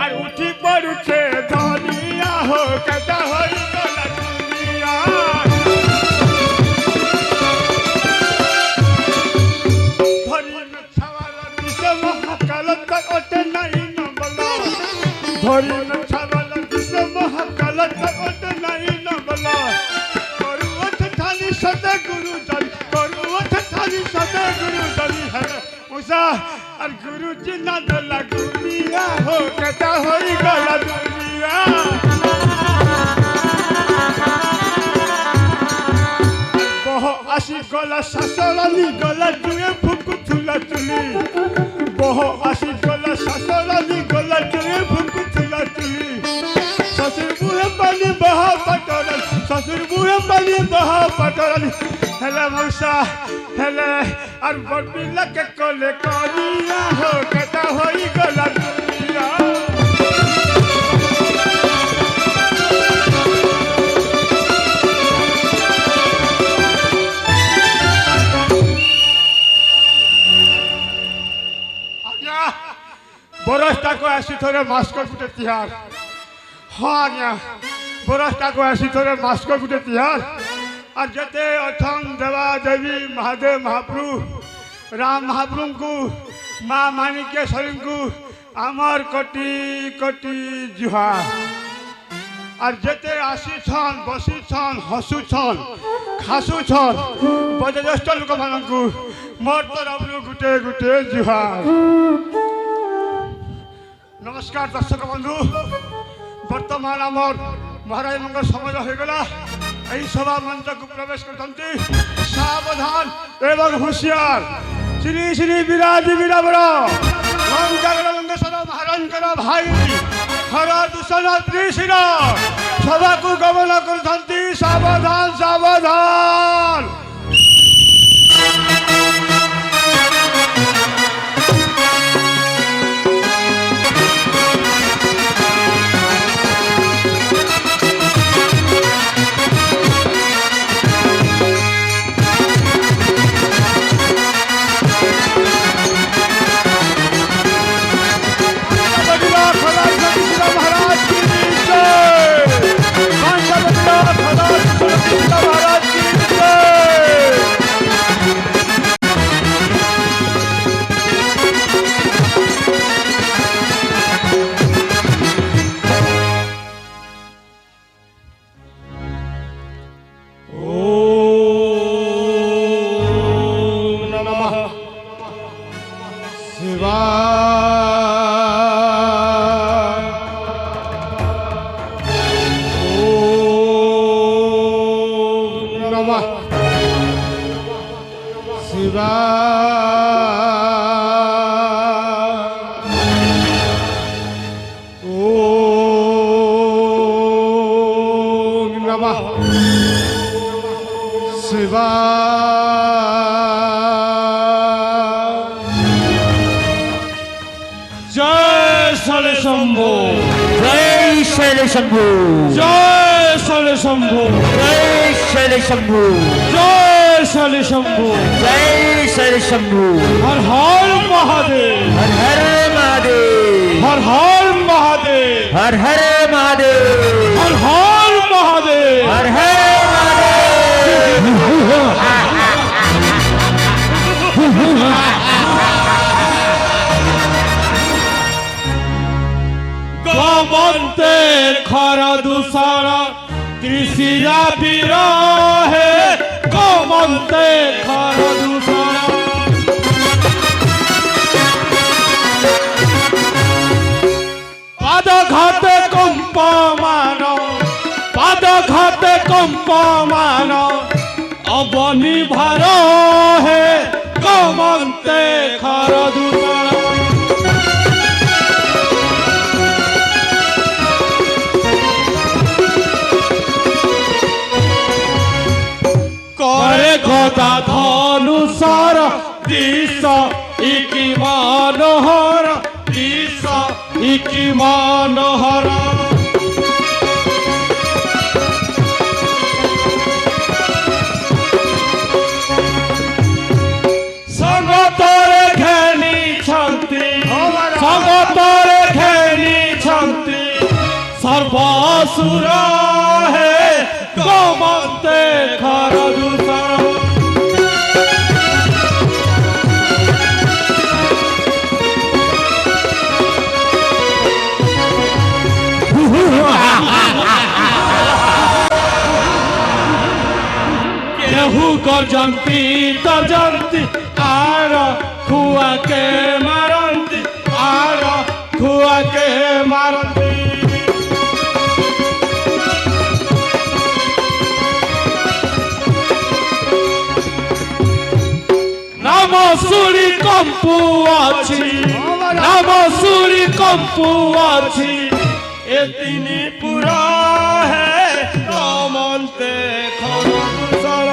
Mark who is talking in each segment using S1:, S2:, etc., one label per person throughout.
S1: আর উঠি পড়ুছে ধনিয়া হো কেটা হই গলা দুনিয়া ধরিন ছাওয়ালা দিশে মহাকালত ওতে নাই নবলা ধরিন ছাওয়ালা দিশে মহাকালত ওতে নাই নবলা করুত থানি সদা গুরু জানি করুত থানি সদা গুরু জানি হ্যাঁ মুসা আর গুরুজি না দলা গুনিয়া হো কেটা হই গলা দুনিয়া বহ আসি গলা শাসরানি গলা জুয়ে ফুকু থুলা তুলি বহ আসি গলা শাসরানি গলা জুয়ে ফুকু থুলা তুলি শ্বশুর বুহে পানি বহা পাটরানি শ্বশুর বুহে পানি বহা পাটরানি হেলে মৌসা হেলে আর বড়বিলাকে কলে কনিয়া হো কেটা হই গলা দুনিয়া বরসটাকে আসি থরে মাস্ক গুটে তিহার হ্যাঁ আজ্ঞা বরসটাকে আসি থরে মাস্ক গুটে তিহার আর যেতে অথং দেবা দেবী মহাদেব মহাপ্রভু রাম মহাপ্রভুଙ୍କୁ মা মানিকেশ্বরীଙ୍କୁ আমার কোটি কোটি জুহার আর যেতে আসিছন বসিছন হসুছন খাসুছন বয়োজ্যেষ্ঠ লোকମାନଙ୍କୁ মোর তরফରୁ গুটে গুটে জুহার নমস্কার দর্শক বন্ধু বর্তমান আমার মহারাজ মঙ্গল সময় হয়ে গলা এই সভা মঞ্চକୁ প্রবেশ করতে সাবধান এবং হুঁশিয়ার শ্রী শ্রী বিরাজি বীরাবর লঙ্কাগড় মহারাজଙ୍କର ভাই হর দূষণ ত্রিশির সভাକୁ গমନ କରୁଛନ୍ତି সাবধান সাবধান
S2: जय शले शंभो
S3: जय शैले शंभु
S2: जय शले शंभो
S3: जय शैले शंभु
S2: जय शले शंभो
S3: जय शैले शंभु
S2: हर हर महादेव
S3: हर हर महादेव
S2: हर हर महादेव
S3: हर हर महादेव
S2: हर हर महादेव
S3: हर हर
S2: गमन्ते खरा दूसरा त्रिशिरा बिरहे गमन्ते खरा दूसरा पादघाते कंपमान पादघाते कंपमान अबनी भार है गमन्ते खरा दूसरा करे गदा धनुषर दिश इकी मनोहर दिश इकी मनोहर संगतरे घेनी छंती संगतरे घेनी छंती ମାରନ୍ତି ସର୍ବାସୁର ହେ କମନ୍ତେ ଖର ଦୂଷର। केहू गरजंती तजंती आर खुआ के मारंती आर खुआ के मारंती। नाम सुरी कंपु अछि नाम सुरी कंपु अछि एतिनी पुरा है कमन्ते खर दूषर।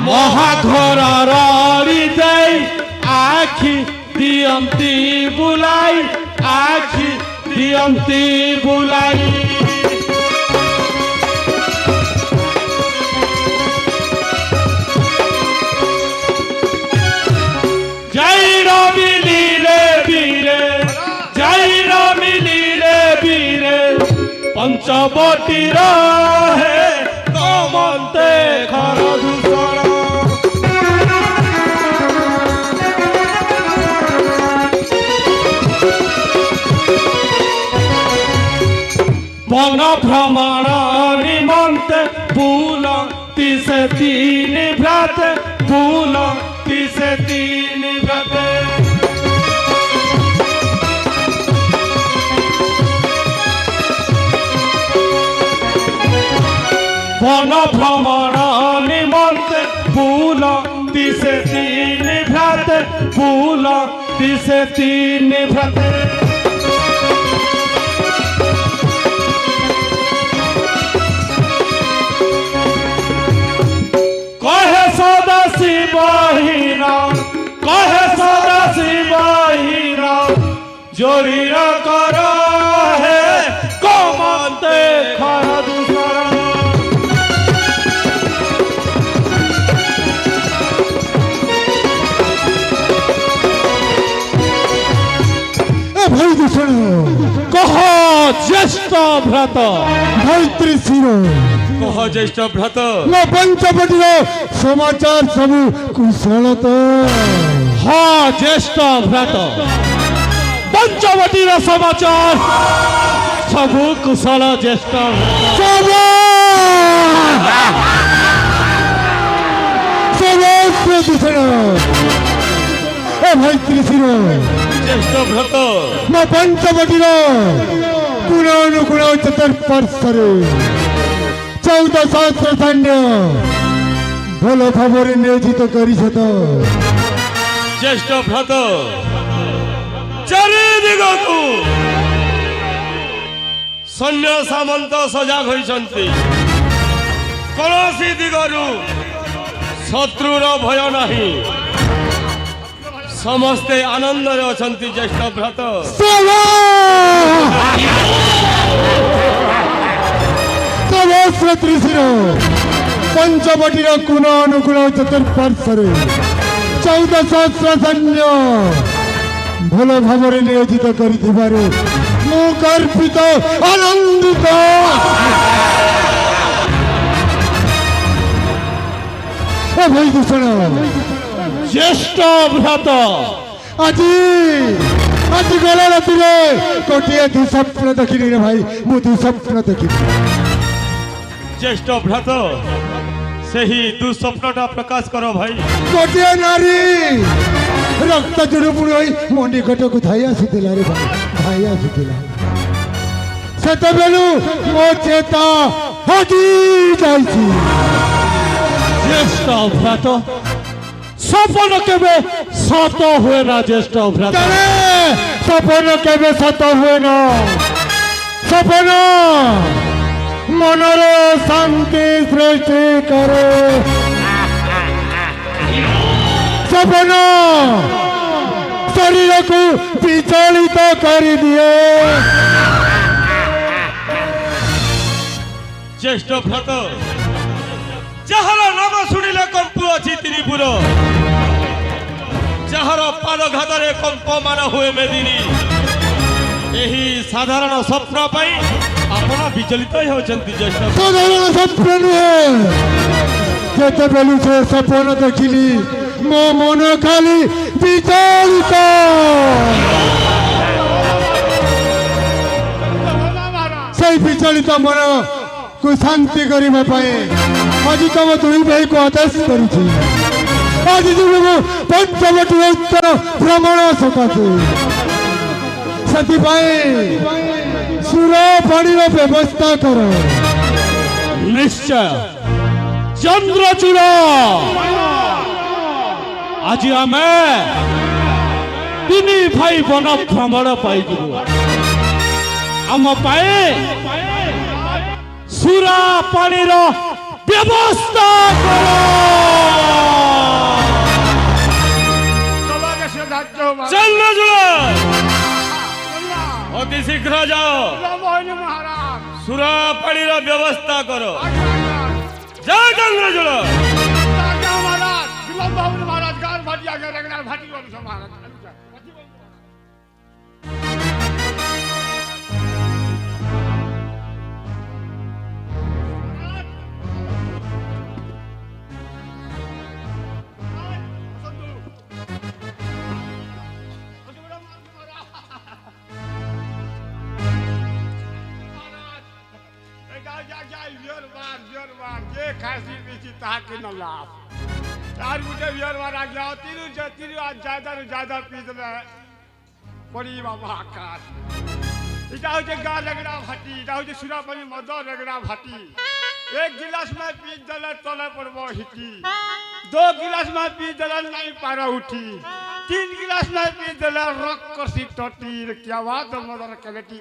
S2: महाघर रड़ी दे आखि दियंती बुलाई आखि दियंती बुलाई। जय रमिली रे वीरे जय रमिली रे वीरे पंचवटीर हे कमन्ते खर दूषर। वन भ्रमण निमन्ते बुलती से तीन भ्राते बुलती से तीन भ्राते। वन भ्रमण निमन्ते बुलती से तीन भ्राते बुलती से तीन भ्राते। कहे सदा शिवहीरा कहे सदा शिवहीरा जोड़ीर कर हे कमन्ते खर दूषर।
S1: ভাই দূষণ
S2: कह ज्येष्ठ भ्रात
S1: ভাই ত্রিশির
S2: कह ज्येष्ठ भ्रात
S1: ମୋ ପଞ୍ଚବଟୀର ସମାଚାର ସବୁ କୁଶଳ ତ?
S2: हाँ ज्येष्ठ भ्रात पंचवटीर समाचार सबु कुशल ज्येष्ठ
S1: দূষণ এ ভাই ত্রিশির
S2: ज्येष्ठ भ्रात
S1: ମୋ ପଞ୍ଚବଟୀର କୋଣ ଅନୁକୋଣ ଚତୁଃପାର୍ଶ୍ୱରେ 14 ସହସ୍ର ସୈନ୍ୟ ଭଲ ଭାବରେ ନିୟୋଜିତ କରିଛ ତ?
S2: ज्येष्ठ भ्रात चारिदिगकु सैन्य सामंत सजाग होइछन्ति कौनसी दिगरु शत्रुर भय नाही समस्ते आनंद रे अछन्ति ज्येष्ठ भ्रात।
S1: सहस्र त्रिशिर पंचवटीर कोण अनुकूल चतुर्पार्श्वरे 14 सहस्र सैन्य ଭଲ ଭାବରେ ନିୟୋଜିତ କରିଥିବାରୁ ମୁଁ ଗର୍ବିତ ଆନନ୍ଦିତ। ଏ ଭାଇ ଦୂଷଣ
S2: ज्येष्ठ भ्रात
S1: ଆଜି ଗଲା ରାତିରେ ଗୋଟିଏ ଦୁଃସ୍ୱପ୍ନ ଦେଖିଲି ରେ ଭାଇ ମୁଁ ଦୁଃସ୍ୱପ୍ନ ଦେଖିଲି।
S2: ज्येष्ठ भ्रात ସେହି ଦୁଃସ୍ୱପ୍ନଟା ପ୍ରକାଶ କର ଭାଇ।
S1: ଗୋଟିଏ ନାରୀ ରକ୍ତ ଜୁଡୁବୁଡୁ ହୋଇ ମୋ ନିକଟକୁ ଧାଇ ଆସିଥିଲା ରେ ଭାଇ ଧାଇ ଆସିଥିଲା। ସେତେବେଳୁ ମୋ ଚେତା ହଜି ଯାଇଛି।
S2: ज्येष्ठ भ्रात सपन केबे सत हुए ना ज्येष्ठ भ्रात।
S1: ସପନ କେବେ ସତ ହୁଏ ନା। ସପନ ମନରେ ଶାନ୍ତି ସୃଷ୍ଟି କରେ। ସପନ ଶରୀରକୁ ବିଚଳିତ କରିଦିଏ।
S2: জ্যেষ্ঠ ভ্রাত যাହାର নাম শুଣିলে কম্পুଅଛି ত্রিপুর যাହାର ପାଦଘାତରେ କମ୍ପମାନ ହୁଏ ମେଦିନୀ ଏହି ସାଧାରଣ ସ୍ୱପ୍ନ ପାଇଁ ଆପଣ ବିଚଳିତ ହେଉଛନ୍ତି ଜ୍ୟେଷ୍ଠ
S4: ସାଧାରଣ ସ୍ୱପ୍ନ ନୁହେଁ ଯେତେବେଳେ ସେ ସପନ ଦେଖିଲି ମୋ ମନ ଖାଲି ବିଚଳିତ সেই বিচলিত মনକୁ ଶାନ୍ତି କରିବା ପାଇଁ ଆଜି ତମ ଦୁଇ ଭାଇକୁ ଆଦେଶ କରୁଛି ଆଜି ଯିବୁ ମୁଁ ପଞ୍ଚବଟୀ ଉତ୍ତର ଭ୍ରମଣ ସକାଶେ ସେଥିପାଇଁ ସୁର ପାଣିର ବ୍ୟବସ୍ଥା କର
S2: ନିଶ୍ଚୟ ଚନ୍ଦ୍ରଚୂଡ଼ ଆଜି ଆମେ ତିନି ଭାଇ ବନ ଭ୍ରମଣ ପାଇଯିବୁ ଆମ ପାଇଁ ସୁରା ପାଣିର ବ୍ୟବସ୍ଥା କର
S1: তোমাকে সে ধার্য হবা
S2: চন্দ্রচূড় অতি শীঘ্র যাও
S1: হয়নি মহারাজ
S2: সুরা পানির ব্যবস্থা করো যাও চন্দ্রচূড়
S1: মহারাজ বিলম্ব হবনি মহারাজ গান ভাটি আগে রেগনার ভাটি বলছ মহারাজ যে খাসি বেশি তাহাকে না লাভ তার মুঝে বিয়ার আগে তিরু আজ জায়দা পিস পড়ি বাবা আকাশ এটা হচ্ছে গা রেগড়া ভাটি এটা হচ্ছে সুরাপানি মদ রেগড়া ভাটি एक गिलास में पी दल तले पड़ब हिटी 2 गिलास में पी दल नहीं पारा उठी 3 गिलास में पी दल रक करसी टटी क्या बात मदर कलेटी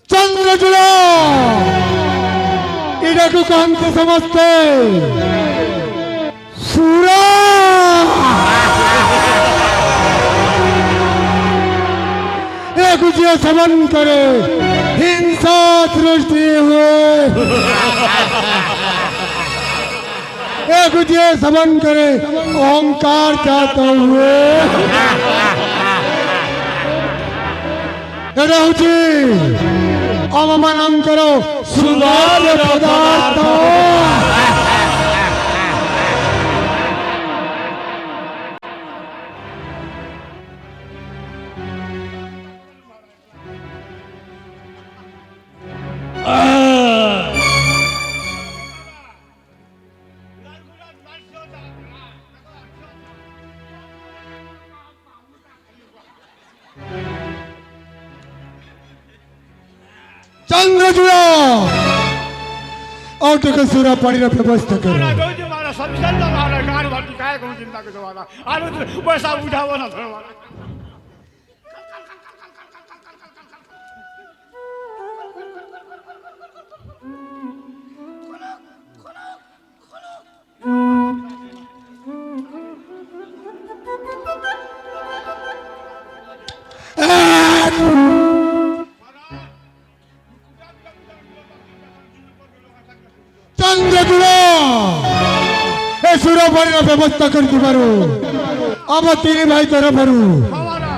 S4: চন্দ্রচূড় এটাকে কান্তে সমস্তে সুরা गुजिया समन करे हिंसा सृष्टि हुए गुजिया समन करे ओंकार जाता हुए এটা হচ্ছে অবমানন করো সুন্দর পদার্থ चंद्रचूड़ और तो सूरा पानी का व्यवस्था करो
S1: हमारा संविधान हमारा गान भाटी काय को चिंता के वाला आरो पैसा उठाओ ना थोड़ा
S4: सुरपानी व्यवस्था करती पारो अब तीन भाई तरफ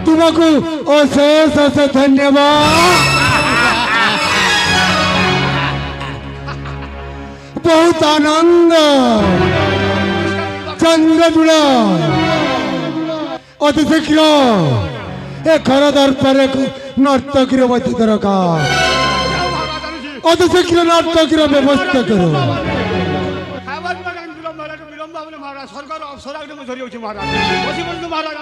S4: तुमको अशेष अशेष धन्यवाद बहुत आनंद चंद्रचूड़ अति शीघ्र ए घर दरबार नर्तकी बची दरकार अति शीघ्र नर्तकी व्यवस्था करो
S1: सरकार अवसर धरी महाराज बसी महाराज